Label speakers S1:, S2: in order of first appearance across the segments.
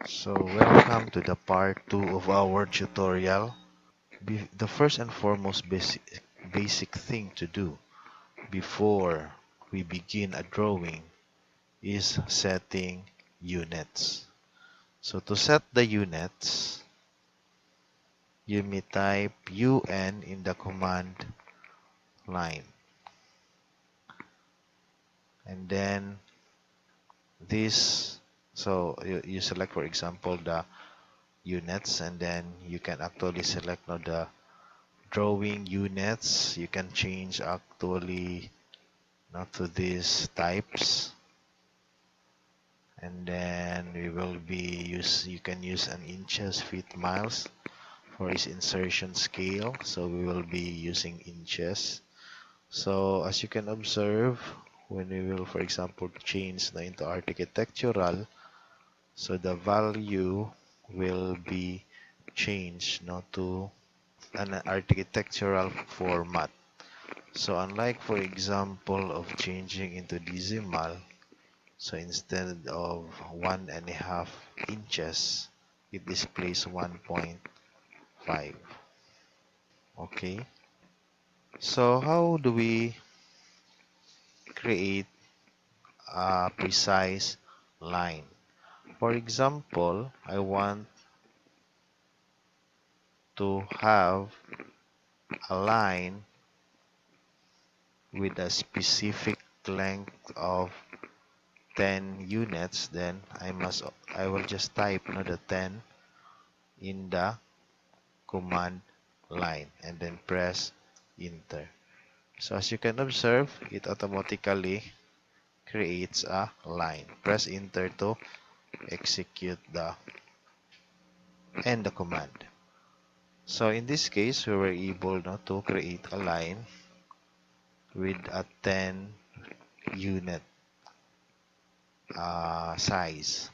S1: So welcome to the part 2 of our tutorial. The first and foremost basic thing to do before we begin a drawing is setting units. So to set the units, you may type UN in the command line. And then this, so you select, for example, the units, and then you can actually select now the drawing units. You can change actually not to these types, and then we will be you can use an inches, feet, miles for its insertion scale, so we will be using inches. So as you can observe, when we will, for example, change na into architectural, so the value will be changed now to an architectural format. So unlike, for example, of changing into decimal, so instead of 1.5 inches, it displays 1.5. Okay. So how do we create a precise line? For example, I want to have a line with a specific length of 10 units, then I will just type the 10 in the command line and then press enter. So as you can observe, it automatically creates a line. Press enter to execute the command. So in this case, we were able now to create a line with a 10 unit size.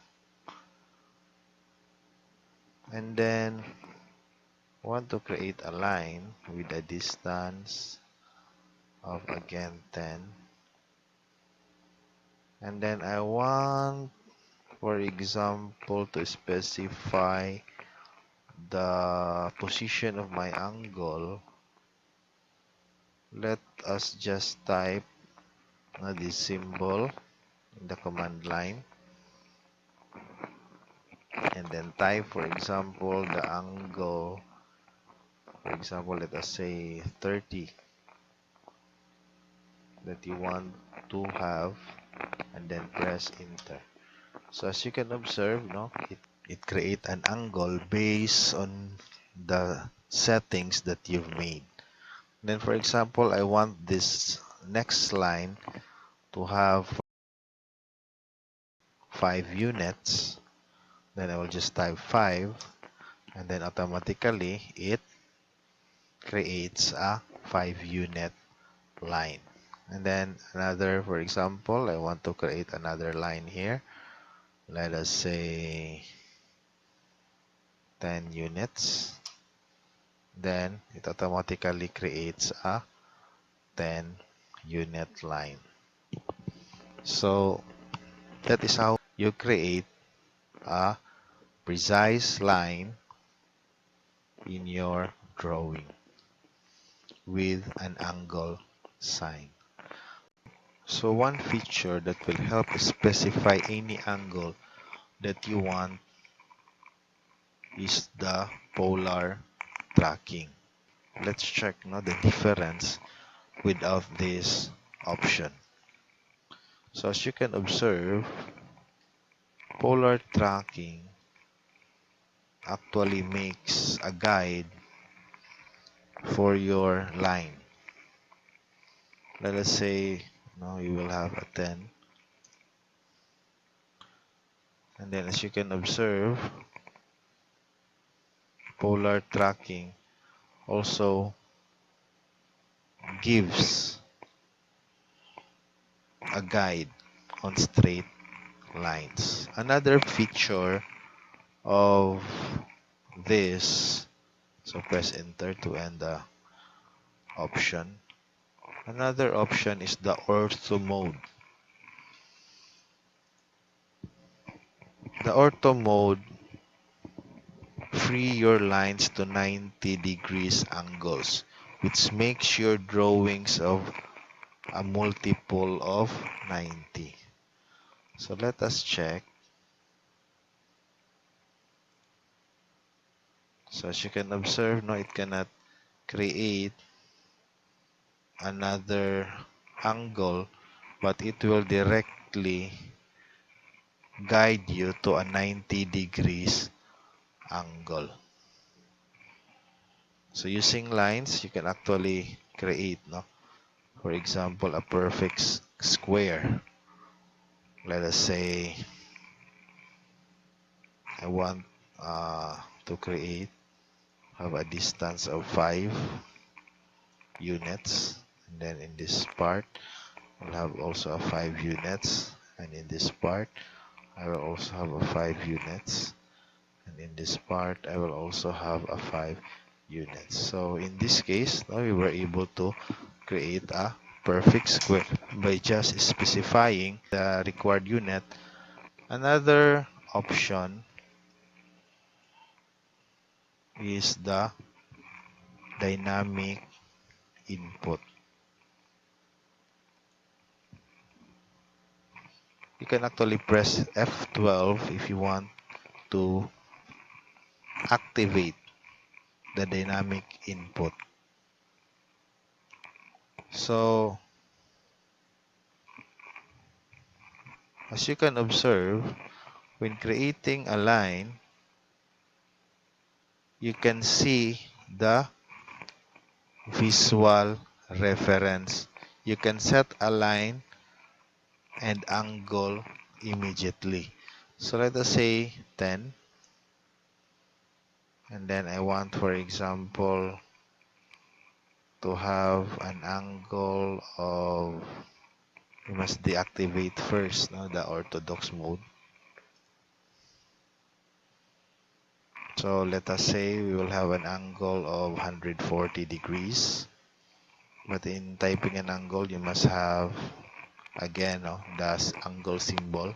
S1: And then want to create a line with a distance of again 10. And then I want, for example, to specify the position of my angle. Let us just type this symbol in the command line, and then type, for example, the angle. For example, let us say 30 that you want to have, and then press enter. So as you can observe, it create an angle based on the settings that you've made. Then, for example, I want this next line to have 5 units. Then I will just type 5, and then automatically it creates a 5 unit line. And then another, for example, I want to create another line here. Let us say 10 units. Then it automatically creates a 10 unit line. So that is how you create a precise line in your drawing with an angle sign. So one feature that will help specify any angle that you want is the polar tracking. Let's check now the difference without this option. So as you can observe, polar tracking actually makes a guide for your line. Let us say now you will have a 10, and then as you can observe, polar tracking also gives a guide on straight lines. Another feature of this, so press enter to end the option. Another option is the ortho mode. The ortho mode free your lines to 90 degrees angles, which makes your drawings of a multiple of 90. So let us check. So as you can observe, no, it cannot create another angle, but it will directly guide you to a 90 degrees angle. So using lines, you can actually create, no? For example, a perfect square. Let us say I want to create, have a distance of 5 units. And then in this part, I'll have also a 5 units. And in this part, I will also have a 5 units. And in this part, I will also have a 5 units. So in this case, now we were able to create a perfect square by just specifying the required unit. Another option is the dynamic input. You can actually press F12 if you want to activate the dynamic input. So as you can observe, when creating a line, you can see the visual reference. You can set a line and angle immediately. So let us say 10, and then I want, for example, to have an angle of, we must deactivate first, no, the orthodox mode. So let us say we will have an angle of 140 degrees. But in typing an angle, you must have, again, no, the angle symbol,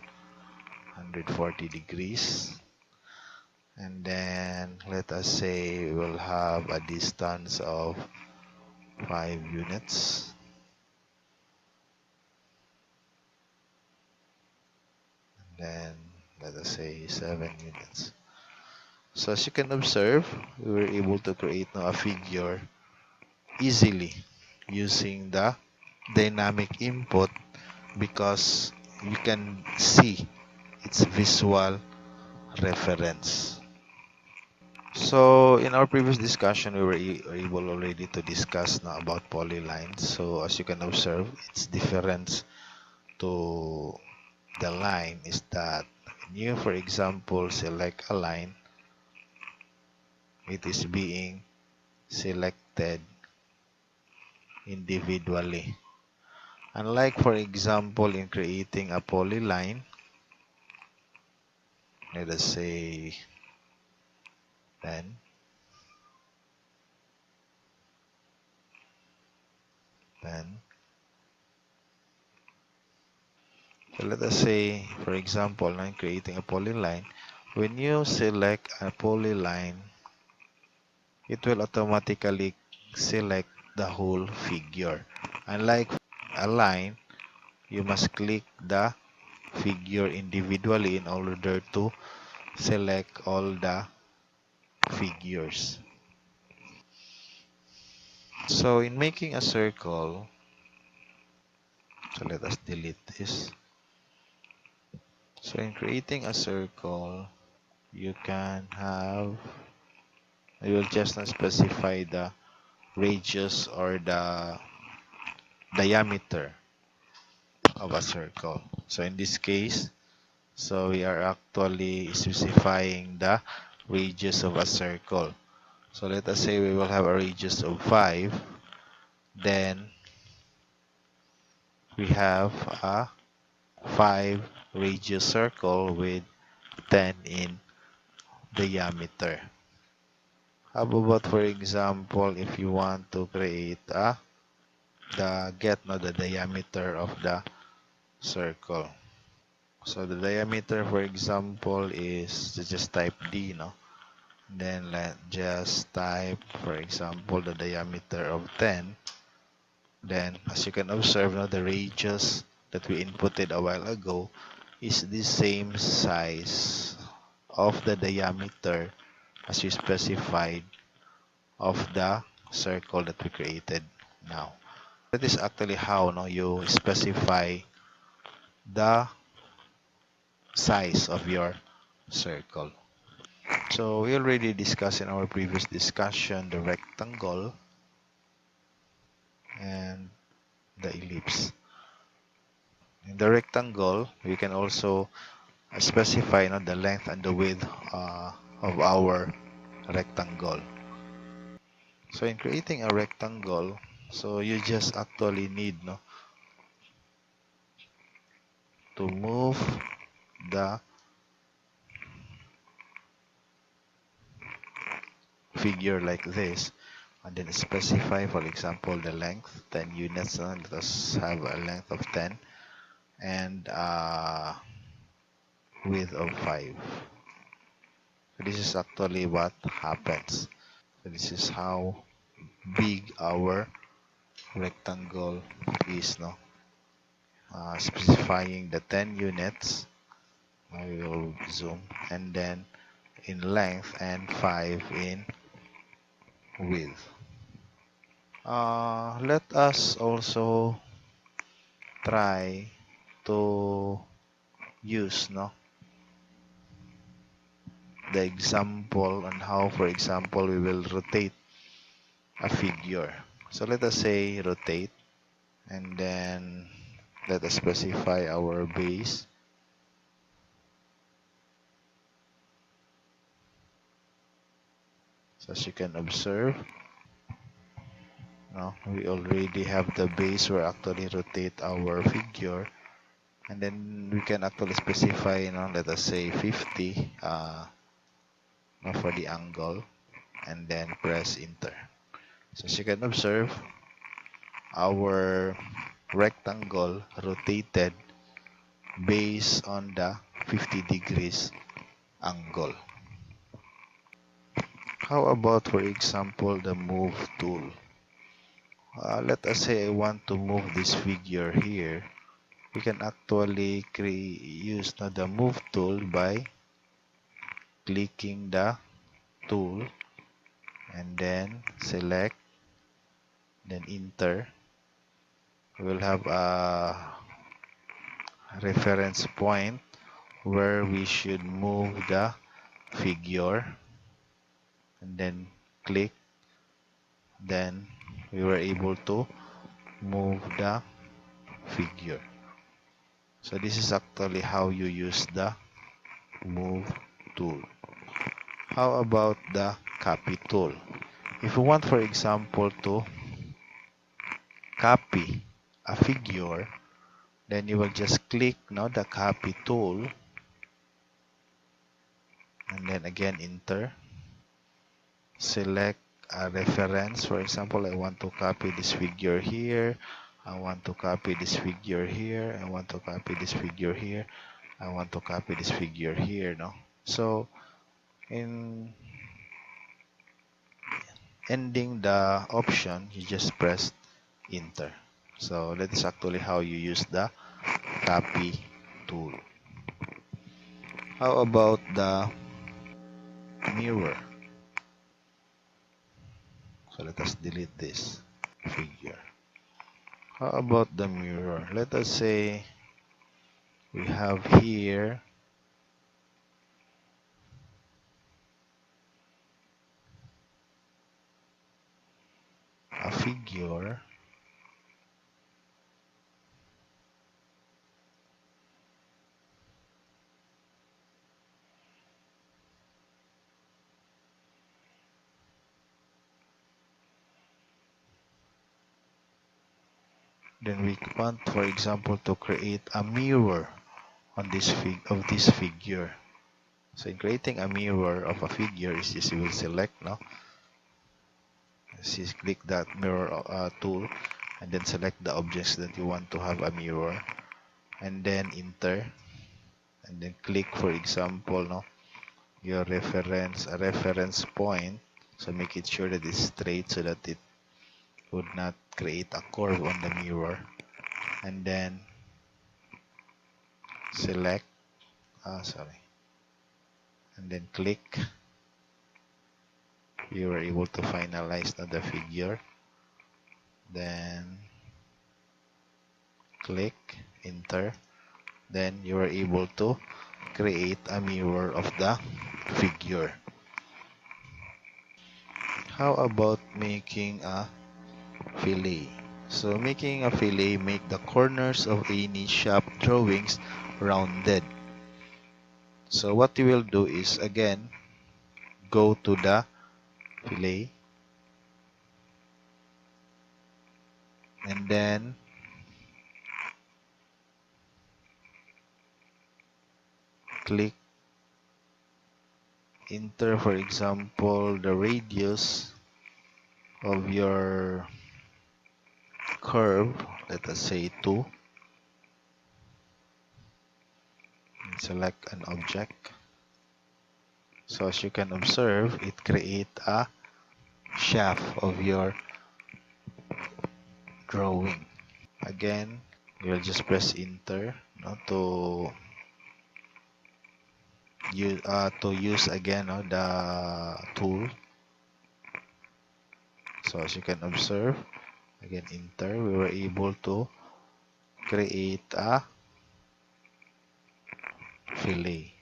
S1: 140 degrees. And then let us say we'll have a distance of 5 units. And then let us say 7 units. So as you can observe, we were able to create now a figure easily using the dynamic input because you can see its visual reference. So in our previous discussion, we were able already to discuss now about polylines. So as you can observe, its difference to the line is that when you, for example, select a line, it is being selected individually. Unlike, for example, in creating a polyline, let us say 10, 10. So let us say, for example, I'm creating a polyline. When you select a polyline, it will automatically select the whole figure. Unlike a line, you must click the figure individually in order to select all the figures. So in making a circle, so let us delete this. So in creating a circle, you can have, you will just not specify the radius or the diameter of a circle. So in this case, so we are actually specifying the radius of a circle. So let us say we will have a radius of 5. Then we have a 5 radius circle with 10 in diameter. How about, for example, if you want to create the diameter of the circle. So the diameter, for example, is just type D, no? Then let just type, for example, the diameter of 10. Then, as you can observe, now the radius that we inputted a while ago is the same size of the diameter as we specified of the circle that we created now. That is actually how you specify the size of your circle. So we already discussed in our previous discussion the rectangle and the ellipse. In the rectangle, we can also specify the length and the width of our rectangle. So in creating a rectangle, so you just actually need to move the figure like this, and then specify, for example, the length 10 units. Let us have a length of 10 and width of 5. So this is actually what happens. So this is how big our rectangle is, specifying the 10 units. I will zoom, and then in length and 5 in width. Let us also try to use the example on how, for example, we will rotate a figure. So let us say rotate, and then let us specify our base. So as you can observe, we already have the base where actually rotate our figure, and then we can actually specify, let us say 50 for the angle, and then press enter. So as you can observe, our rectangle rotated based on the 50 degrees angle. How about, for example, the move tool? Let us say I want to move this figure here. We can actually use the move tool by clicking the tool and then select, then enter. We'll have a reference point where we should move the figure, and then click, then we were able to move the figure. So this is actually how you use the move tool. How about the copy tool? If you want, for example, to copy a figure, then you will just click the copy tool, and then again enter. Select a reference. For example, I want to copy this figure here. I want to copy this figure here. I want to copy this figure here. I want to copy this figure here. So in ending the option, you just press enter. So that is actually how you use the copy tool. How about the mirror? So let us delete this figure. How about the mirror? Let us say we have here a figure, then we want, for example, to create a mirror on this figure. So in creating a mirror of a figure is just you will select just click that mirror tool, and then select the objects that you want to have a mirror, and then enter, and then click, for example, your reference point. So make it sure that it's straight so that it would not create a curve on the mirror. And then select, sorry, and then click. You are able to finalize the figure. Then click enter. Then you are able to create a mirror of the figure. How about making a fillet? So making a fillet, make the corners of any shop drawings rounded. So what you will do is again go to the fillet and then click enter, for example, the radius of your curve, let us say 2, and select an object. So as you can observe, it creates a shaft of your drawing. Again, you'll just press enter, no, to use again, no, the tool. So as you can observe, again enter, we were able to create a fillet.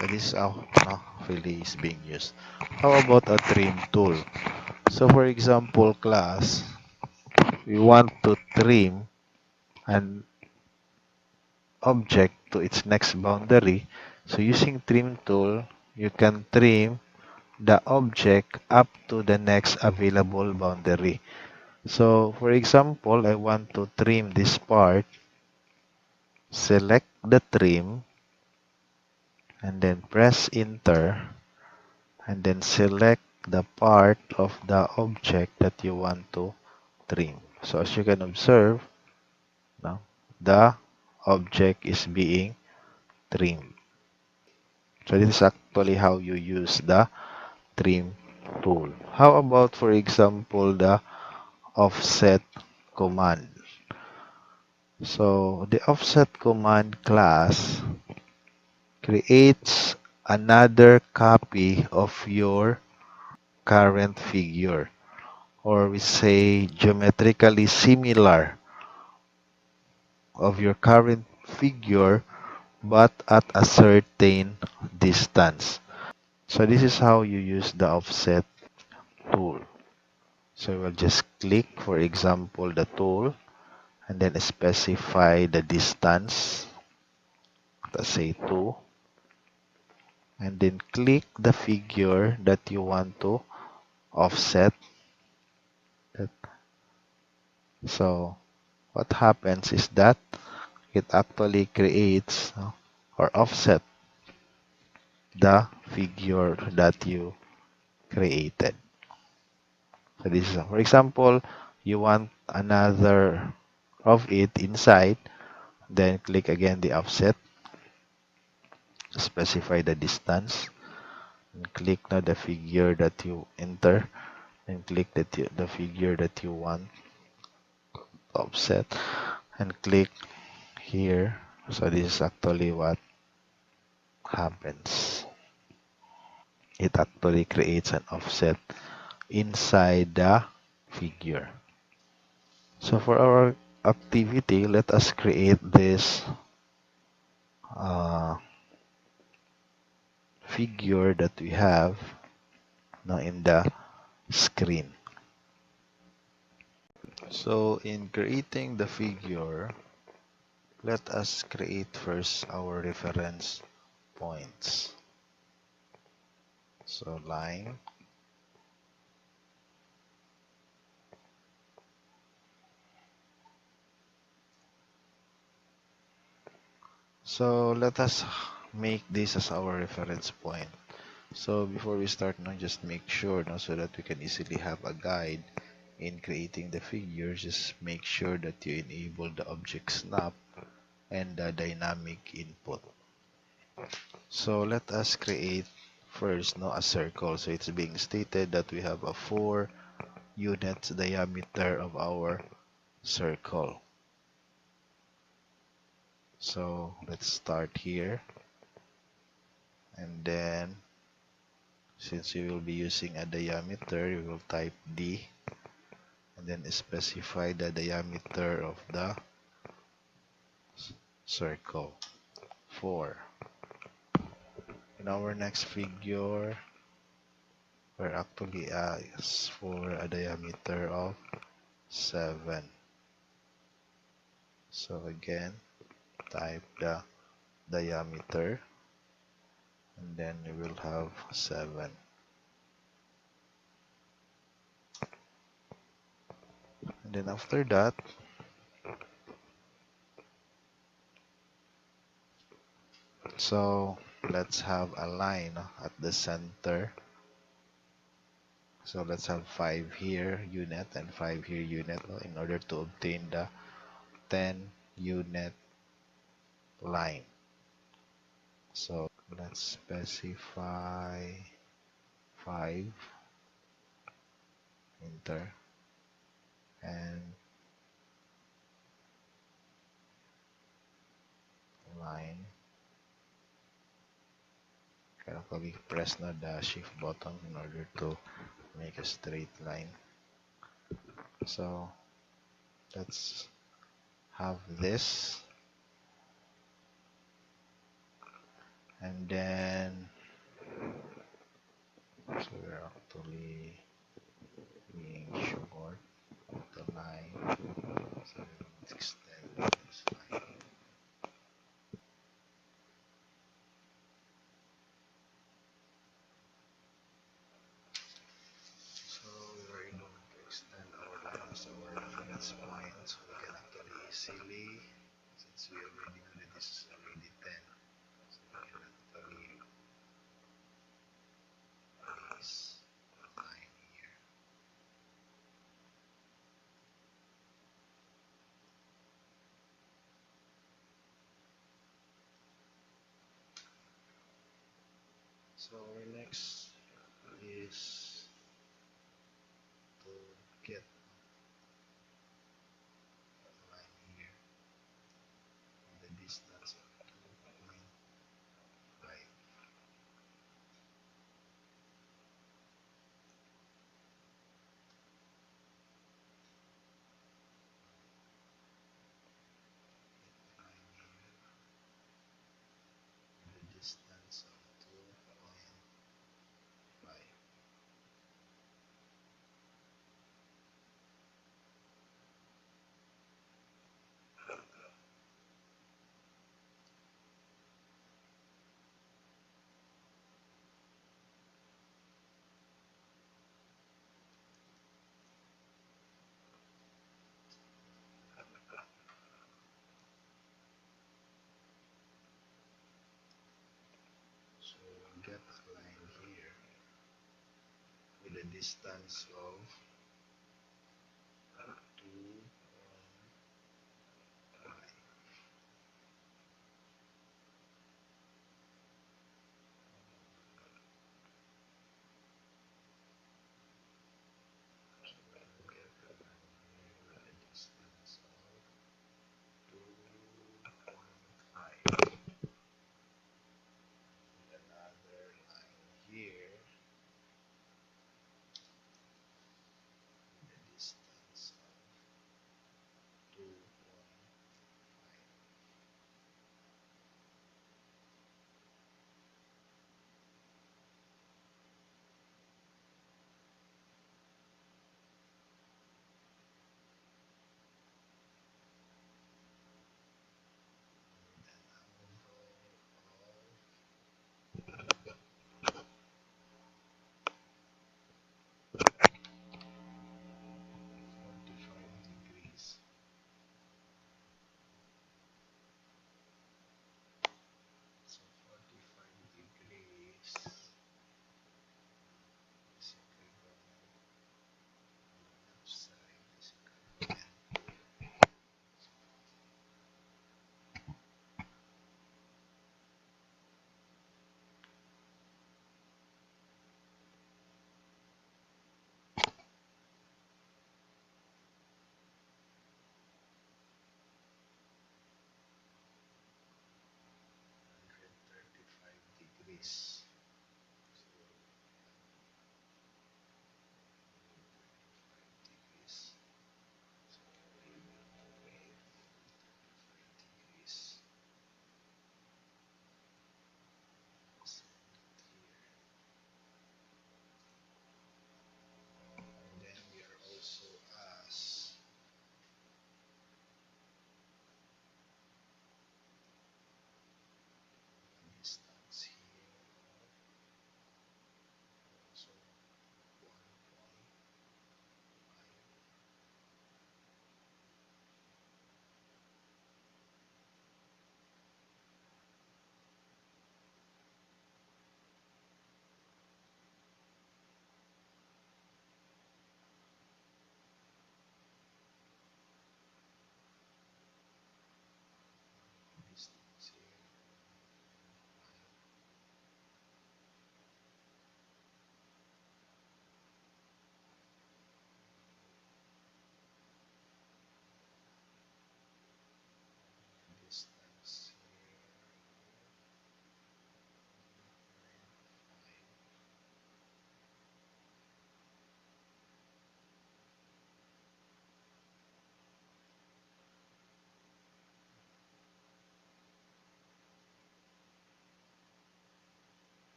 S1: So this is how, no, fillet is being used. How about a trim tool? So for example, class, we want to trim an object to its next boundary. So using trim tool, you can trim the object up to the next available boundary. So for example, I want to trim this part. Select the trim and then press enter and then select the part of the object that you want to trim. So as you can observe, now the object is being trimmed. So this is actually how you use the trim tool. How about, for example, the offset command? So the offset command class creates another copy of your current figure, or we say geometrically similar of your current figure but at a certain distance. So this is how you use the offset tool. So we'll just click, for example, the tool and then specify the distance, let's say 2, and then click the figure that you want to offset. So what happens is that it actually creates, or offset the figure that you created. So this is, for example, you want another of it inside, then click again the offset, specify the distance, and click now the figure that you enter, and click the figure that you want offset, and click here. So this is actually what happens. It actually creates an offset inside the figure. So for our activity, let us create this uh, figure that we have now in the screen. So in creating the figure, let us create first our reference points. So line, so let us make this as our reference point. So before we start now, just make sure now so that we can easily have a guide in creating the figure. Just make sure that you enable the object snap and the dynamic input. So let us create first a circle. So it's being stated that we have a 4 units diameter of our circle. So let's start here, and then since we will be using a diameter, we will type D and then specify the diameter of the circle, 4. In our next figure, we're actually asked for a diameter of 7. So again, type the diameter and then we will have 7. And then after that, so let's have a line at the center. So let's have 5 here unit and 5 here unit in order to obtain the 10 unit line. So let's specify 5, enter, and line. Carefully press the shift button in order to make a straight line. So let's have this, and then so we're actually being short of the line, so let's extend this line. So we're going to extend our line as our reference point, so we can actually easily, since we already know that this is already 10, so we can actually place a line here. So our next is to get a line here in the distance of 2.5. Line here in the distance of 2.5. So get a line here with a distance of 2.5. So we'll get a line here with a distance of 2.5. And another line here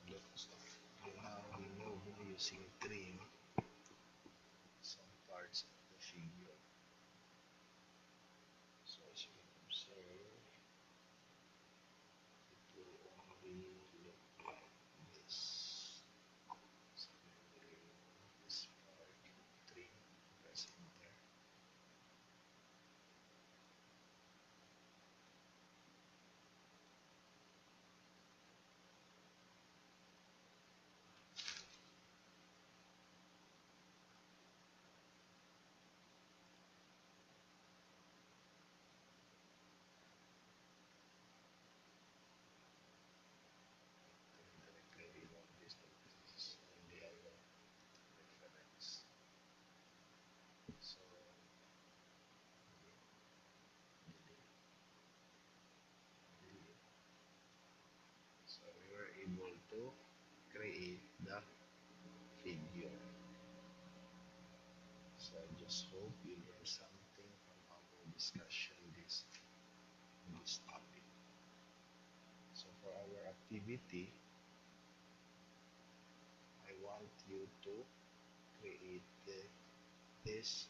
S1: You now remove using trim some parts of the figure. So as you can observe, it will only look like this. So we will remove this part, trim, press enter. Directly remove this because this only have a reference. So delete, delete. So we were able to create the figure. So I just hope you learned something from our discussion this topic. So for our activity, I want you to create this